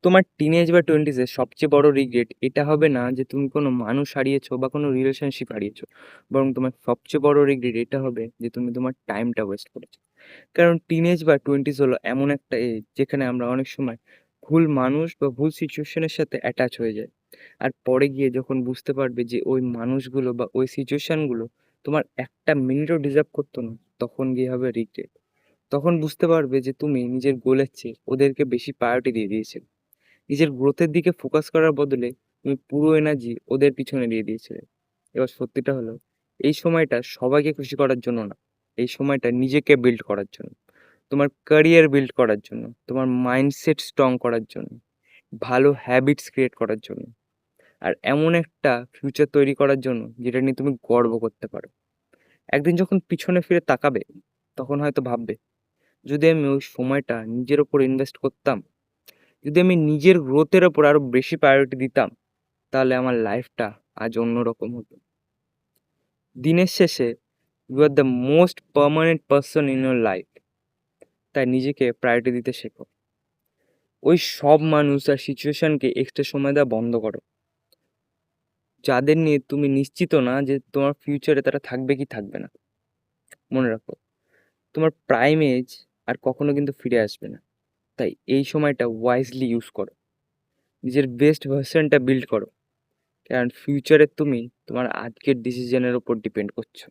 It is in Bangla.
তোমার টিনেজ বা টোয়েন্টিজে সবচেয়ে বড় রিগ্রেট এটা হবে না যে তুমি কোনো মানুষ হারিয়েছো বা কোনো রিলেশনশিপ হারিয়েছো, বরং তোমার সবচেয়ে বড় রিগ্রেট এটা হবে যে তুমি তোমার টাইমটা ওয়েস্ট করেছো। কারণ টিনেজ বা টোয়েন্টিজ হলো এমন একটা এজ যেখানে আমরা অনেক সময় ভুল মানুষ বা ভুল সিচুয়েশনের সাথে অ্যাটাচ হয়ে যায়। আর পরে গিয়ে যখন বুঝতে পারবে যে ওই মানুষগুলো বা ওই সিচুয়েশনগুলো তোমার একটা মিনিটও ডিজার্ভ করতো না, তখন গিয়ে হবে রিগ্রেট। তখন বুঝতে পারবে যে তুমি নিজের গোলের চেয়ে ওদেরকে বেশি প্রায়োরিটি দিয়ে দিয়েছিলে। নিজের গ্রোথের দিকে ফোকাস করার বদলে তুমি পুরো এনার্জি ওদের পিছনে দিয়ে দিয়েছিলে। এবার সত্যিটা হলো, এই সময়টা সবাইকে খুশি করার জন্য না, এই সময়টা নিজেকে বিল্ড করার জন্য, তোমার ক্যারিয়ার বিল্ড করার জন্য, তোমার মাইন্ডসেট স্ট্রং করার জন্য, ভালো হ্যাবিটস ক্রিয়েট করার জন্য, আর এমন একটা ফিউচার তৈরি করার জন্য যেটা নিয়ে তুমি গর্ব করতে পারো। একদিন যখন পিছনে ফিরে তাকাবে, তখন হয়তো ভাববে, যদি আমি ওই সময়টা নিজের ওপর ইনভেস্ট করতাম, যদি আমি নিজের গ্রোথের ওপর আরো বেশি প্রায়োরিটি দিতাম, তাহলে আমার লাইফটা আজ অন্যরকম হতো। দিনের শেষে you are the most permanent person in your life. তাই নিজেকে প্রায়োরিটি দিতে শেখো। ওই সব মানুষ আর সিচুয়েশনকে এক্সট্রা সময় দেওয়া বন্ধ করো, যাদের নিয়ে তুমি নিশ্চিত না যে তোমার ফিউচারে তারা থাকবে কি থাকবে না। মনে রাখো, তোমার প্রাইম এজ আর কখনো কিন্তু ফিরে আসবে না। তাই এই সময়টা ওয়াইজলি ইউজ করো, নিজের বেস্ট ভার্সনটা বিল্ড করো। কারণ ফিউচারে তুমি তোমার আজকের ডিসিশনের উপর ডিপেন্ড করছো।